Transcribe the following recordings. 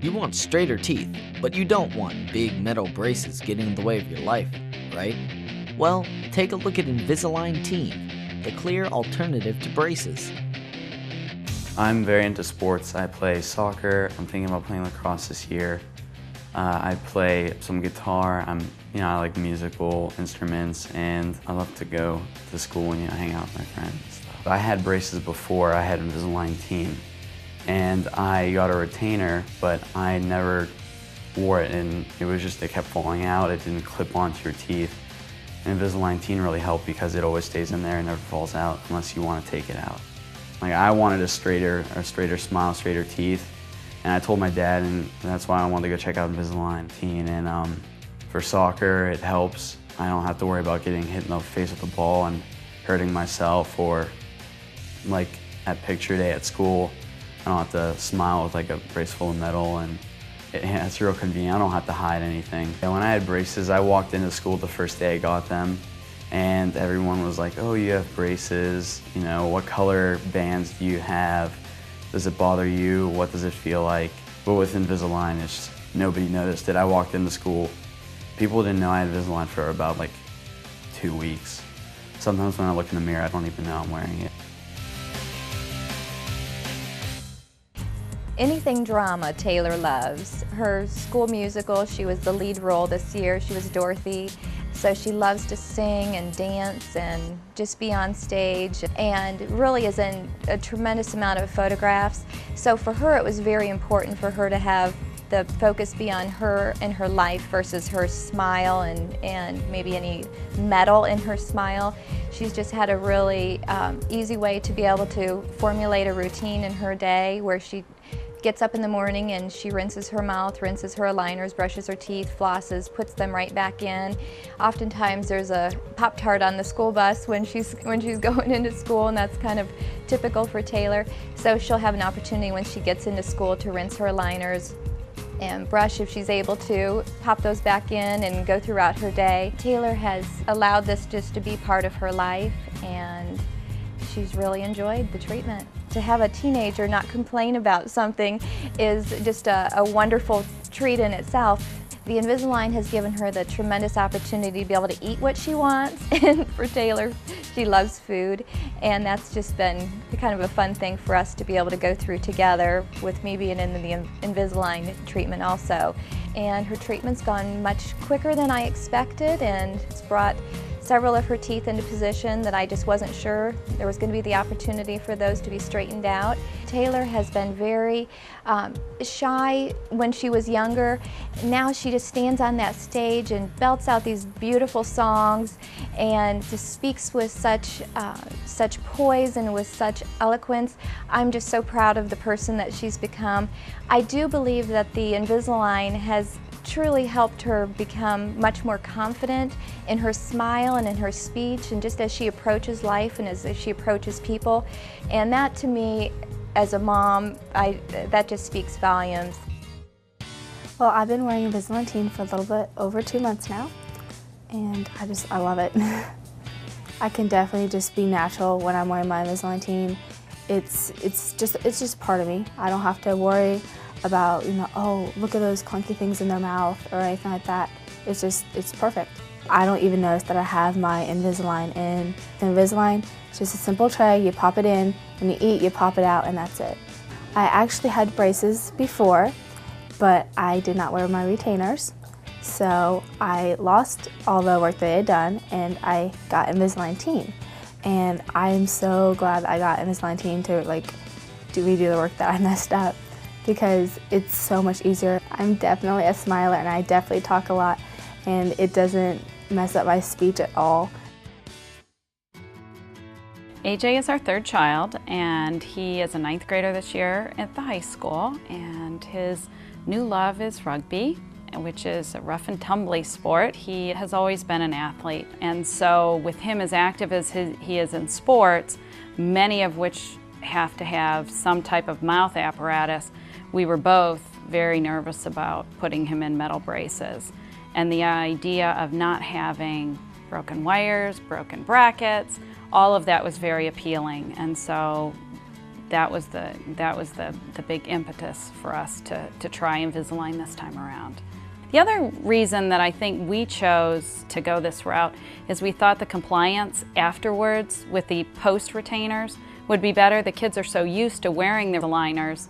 You want straighter teeth, but you don't want big metal braces getting in the way of your life, right? Well, take a look at Invisalign Teen, the clear alternative to braces. I'm very into sports. I play soccer. I'm thinking about playing lacrosse this year. I play some guitar. I like musical instruments, and I love to go to school and hang out with my friends and stuff. I had braces before. I had Invisalign Teen, and I got a retainer, but I never wore it, and it kept falling out. It didn't clip onto your teeth. And Invisalign Teen really helped because it always stays in there and never falls out unless you want to take it out. I wanted a straighter smile, straighter teeth, and I told my dad, and that's why I wanted to go check out Invisalign Teen. And for soccer, it helps. I don't have to worry about getting hit in the face with the ball and hurting myself, or like at picture day at school, I don't have to smile with a brace full of metal, and it's real convenient. I don't have to hide anything. And when I had braces, I walked into school the first day I got them, and everyone was like, oh, you have braces, what color bands do you have? Does it bother you? What does it feel like? But with Invisalign, nobody noticed it. I walked into school, people didn't know I had Invisalign for about 2 weeks. Sometimes when I look in the mirror, I don't even know I'm wearing it. Anything drama Taylor loves. Her school musical, she was the lead role this year. She was Dorothy. So she loves to sing and dance and just be on stage, and really is in a tremendous amount of photographs. So for her, it was very important for her to have the focus be on her and her life versus her smile and maybe any metal in her smile. She's just had a really easy way to be able to formulate a routine in her day where she gets up in the morning and she rinses her mouth, rinses her aligners, brushes her teeth, flosses, puts them right back in. Oftentimes there's a Pop-Tart on the school bus when she's going into school, and that's kind of typical for Taylor. So she'll have an opportunity when she gets into school to rinse her aligners and brush if she's able to, pop those back in and go throughout her day. Taylor has allowed this just to be part of her life, and she's really enjoyed the treatment. To have a teenager not complain about something is just a wonderful treat in itself. The Invisalign has given her the tremendous opportunity to be able to eat what she wants, and for Taylor, she loves food, and that's just been kind of a fun thing for us to be able to go through together, with me being in the Invisalign treatment also. And her treatment's gone much quicker than I expected, and it's brought several of her teeth into position that I just wasn't sure there was going to be the opportunity for those to be straightened out. Taylor has been very shy when she was younger. Now she just stands on that stage and belts out these beautiful songs and just speaks with such poise and with such eloquence. I'm just so proud of the person that she's become. I do believe that the Invisalign has truly helped her become much more confident in her smile and in her speech, and just as she approaches life and as she approaches people. And that, to me, as a mom, that just speaks volumes. Well, I've been wearing Invisalign Teen for a little bit over 2 months now, and I love it. I can definitely just be natural when I'm wearing my Invisalign Teen. It's just part of me. I don't have to worry about, oh, look at those clunky things in their mouth or anything like that. It's perfect. I don't even notice that I have my Invisalign in. The Invisalign, it's just a simple tray, you pop it in, when you eat, you pop it out, and that's it. I actually had braces before, but I did not wear my retainers. So I lost all the work that I had done, and I got Invisalign Teen. And I'm so glad I got Invisalign Teen to redo the work that I messed up, because it's so much easier. I'm definitely a smiler, and I definitely talk a lot, and it doesn't mess up my speech at all. AJ is our third child, and he is a 9th grader this year at the high school, and his new love is rugby, which is a rough and tumbly sport. He has always been an athlete, and so with him as active as he is in sports, many of which have to have some type of mouth apparatus, we were both very nervous about putting him in metal braces. And the idea of not having broken wires, broken brackets, all of that was very appealing. And so that was the big impetus for us to try Invisalign this time around. The other reason that I think we chose to go this route is we thought the compliance afterwards with the post retainers would be better. The kids are so used to wearing their aligners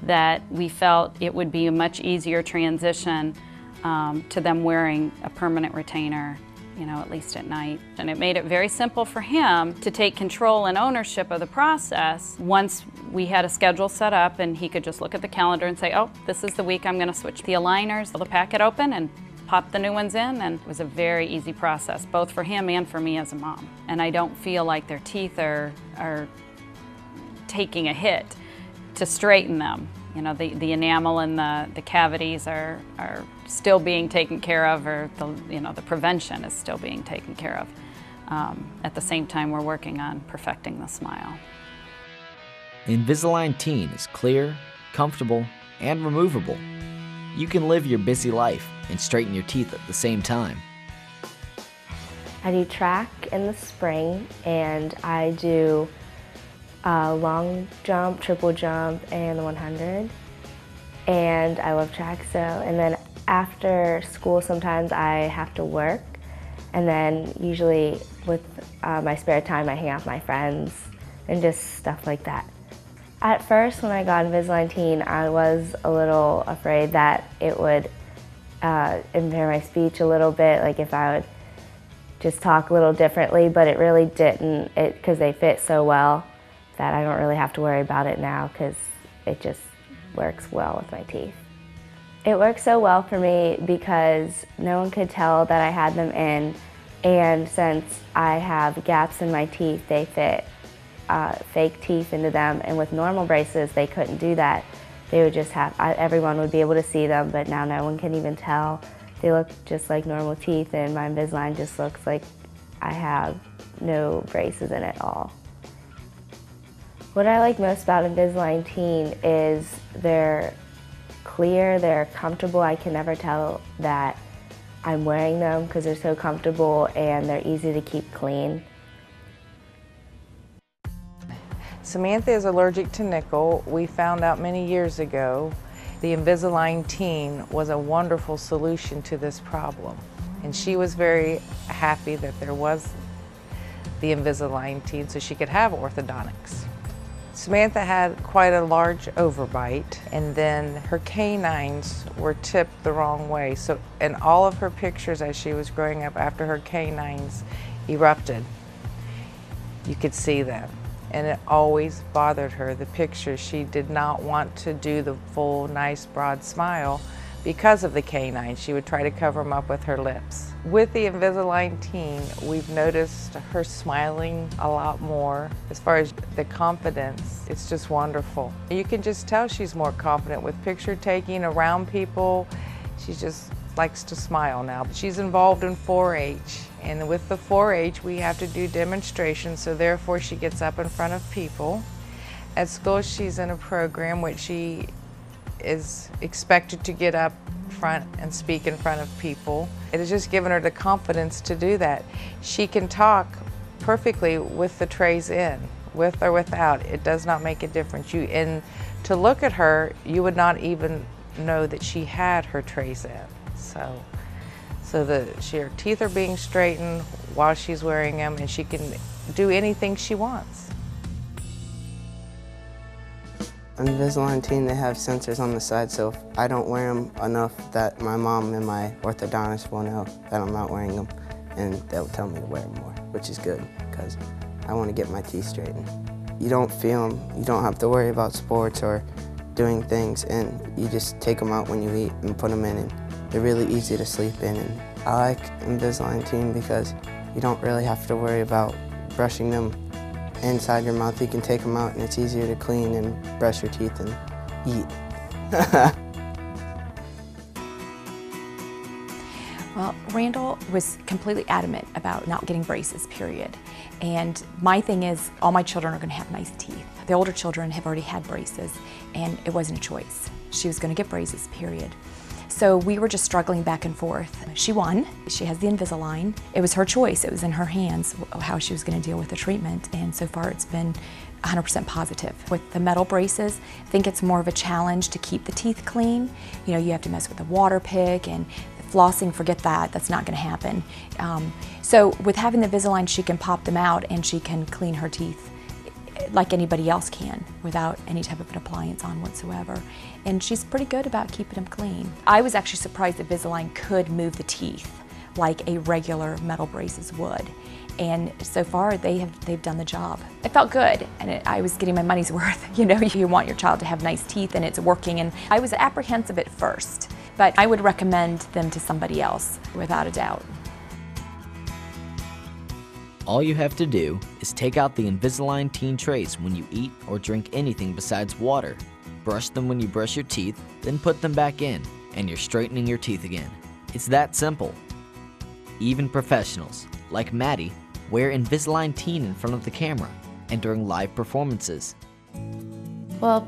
that we felt it would be a much easier transition to them wearing a permanent retainer, at least at night. And it made it very simple for him to take control and ownership of the process once we had a schedule set up, and he could just look at the calendar and say, oh, this is the week I'm going to switch the aligners, the packet open and pop the new ones in, and it was a very easy process, both for him and for me as a mom. And I don't feel like their teeth are taking a hit to straighten them. The enamel and the cavities are still being taken care of, or the prevention is still being taken care of. At the same time, we're working on perfecting the smile. Invisalign Teen is clear, comfortable, and removable. You can live your busy life and straighten your teeth at the same time. I do track in the spring, and I do long jump, triple jump, and the 100. And I love track, and then after school sometimes I have to work, and then usually with my spare time I hang out with my friends and just stuff like that. At first when I got Invisalign Teen, I was a little afraid that it would impair my speech a little bit, like if I would just talk a little differently, but it really didn't, because they fit so well that I don't really have to worry about it now, because it just works well with my teeth. It works so well for me because no one could tell that I had them in, and since I have gaps in my teeth, they fit fake teeth into them, and with normal braces they couldn't do that. They would just have, everyone would be able to see them, but now no one can even tell. They look just like normal teeth, and my Invisalign just looks like I have no braces in it at all. What I like most about Invisalign Teen is they're clear, they're comfortable. I can never tell that I'm wearing them because they're so comfortable, and they're easy to keep clean. Samantha is allergic to nickel. We found out many years ago the Invisalign Teen was a wonderful solution to this problem. And she was very happy that there was the Invisalign Teen so she could have orthodontics. Samantha had quite a large overbite, and then her canines were tipped the wrong way. So in all of her pictures as she was growing up after her canines erupted, you could see them. And it always bothered her, the pictures. She did not want to do the full, nice, broad smile because of the canines. She would try to cover them up with her lips. With the Invisalign Teen, we've noticed her smiling a lot more. As far as the confidence, it's just wonderful. You can just tell she's more confident with picture taking around people. She just likes to smile now. She's involved in 4-H, and with the 4-H we have to do demonstrations, so therefore she gets up in front of people. At school she's in a program which she is expected to get up front and speak in front of people. It has just given her the confidence to do that. She can talk perfectly with the trays in, with or without. It does not make a difference. And to look at her, you would not even know that she had her trays in. So her teeth are being straightened while she's wearing them, and she can do anything she wants. On Invisalign Teen, they have sensors on the side, so if I don't wear them enough, that my mom and my orthodontist will know that I'm not wearing them, and they'll tell me to wear them more, which is good, because I want to get my teeth straightened. You don't feel them, you don't have to worry about sports or doing things, and you just take them out when you eat and put them in, and they're really easy to sleep in. And I like Invisalign Teen because you don't really have to worry about brushing them inside your mouth. You can take them out and it's easier to clean and brush your teeth and eat. Well, Randall was completely adamant about not getting braces, period. And my thing is, all my children are going to have nice teeth. The older children have already had braces, and it wasn't a choice. She was going to get braces, period. So we were just struggling back and forth. She won. She has the Invisalign. It was her choice. It was in her hands how she was going to deal with the treatment, and so far it's been 100% positive. With the metal braces, I think it's more of a challenge to keep the teeth clean. You know, you have to mess with the water pick and flossing, forget that, that's not going to happen. So with having the Invisalign, she can pop them out and she can clean her teeth like anybody else can without any type of an appliance on whatsoever. And she's pretty good about keeping them clean. I was actually surprised that Invisalign could move the teeth like a regular metal braces would. And so far they've done the job. It felt good, and I was getting my money's worth. You know, you want your child to have nice teeth and it's working, and I was apprehensive at first, but I would recommend them to somebody else without a doubt. All you have to do is take out the Invisalign teen trays when you eat or drink anything besides water. Brush them when you brush your teeth, then put them back in, and you're straightening your teeth again. It's that simple. Even professionals, like Maddie, wear Invisalign Teen in front of the camera and during live performances. Well,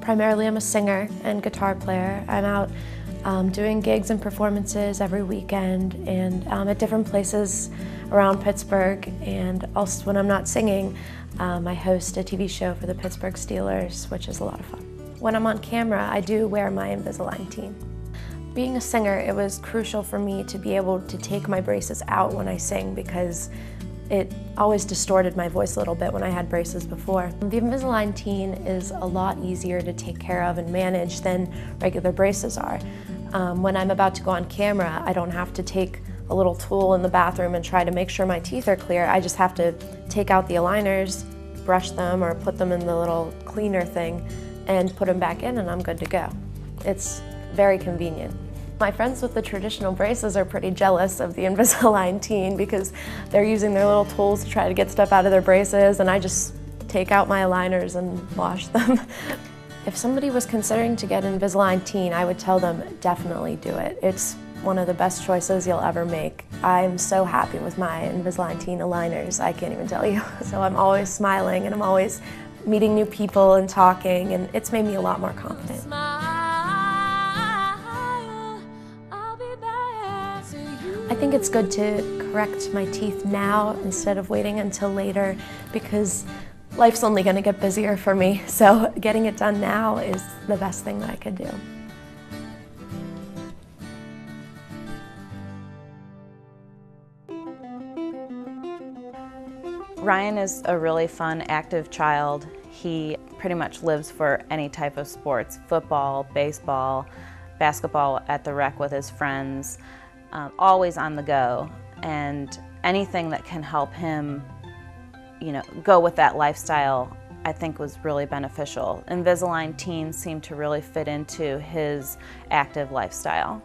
primarily I'm a singer and guitar player. I'm out doing gigs and performances every weekend and at different places around Pittsburgh, and also when I'm not singing, I host a TV show for the Pittsburgh Steelers, which is a lot of fun. When I'm on camera, I do wear my Invisalign Teen. Being a singer, it was crucial for me to be able to take my braces out when I sing because it always distorted my voice a little bit when I had braces before. The Invisalign Teen is a lot easier to take care of and manage than regular braces are. When I'm about to go on camera, I don't have to take a little tool in the bathroom and try to make sure my teeth are clear. I just have to take out the aligners, brush them, or put them in the little cleaner thing and put them back in, and I'm good to go. It's very convenient. My friends with the traditional braces are pretty jealous of the Invisalign Teen because they're using their little tools to try to get stuff out of their braces, and I just take out my aligners and wash them. If somebody was considering to get Invisalign Teen, I would tell them definitely do it. It's one of the best choices you'll ever make. I'm so happy with my Invisalign Teen aligners, I can't even tell you. So I'm always smiling and I'm always meeting new people and talking, and it's made me a lot more confident. I think it's good to correct my teeth now instead of waiting until later because life's only going to get busier for me, so getting it done now is the best thing that I could do. Ryan is a really fun, active child. He pretty much lives for any type of sports, football, baseball, basketball at the rec with his friends, always on the go, and anything that can help him, you know, go with that lifestyle, I think was really beneficial. Invisalign Teen seemed to really fit into his active lifestyle.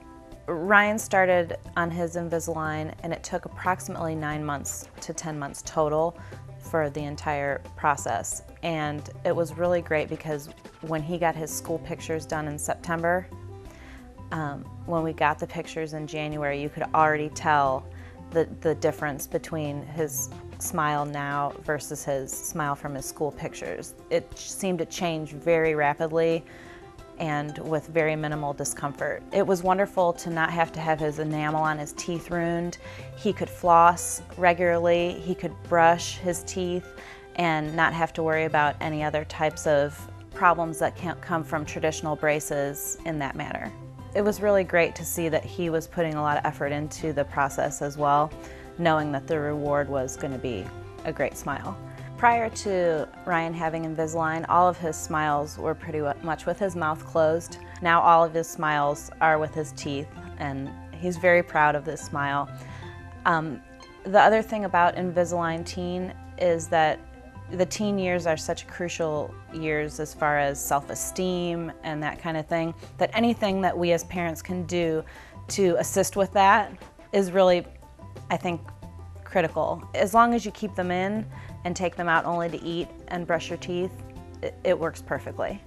Ryan started on his Invisalign, and it took approximately 9 months to 10 months total for the entire process. And it was really great because when he got his school pictures done in September, when we got the pictures in January, you could already tell the difference between his smile now versus his smile from his school pictures. It seemed to change very rapidly and with very minimal discomfort. It was wonderful to not have to have his enamel on his teeth ruined. He could floss regularly, he could brush his teeth and not have to worry about any other types of problems that can't come from traditional braces in that manner. It was really great to see that he was putting a lot of effort into the process as well, knowing that the reward was going to be a great smile. Prior to Ryan having Invisalign, all of his smiles were pretty much with his mouth closed. Now all of his smiles are with his teeth, and he's very proud of this smile. The other thing about Invisalign Teen is that the teen years are such crucial years as far as self-esteem and that kind of thing, that anything that we as parents can do to assist with that is really, I think, critical. As long as you keep them in and take them out only to eat and brush your teeth, it works perfectly.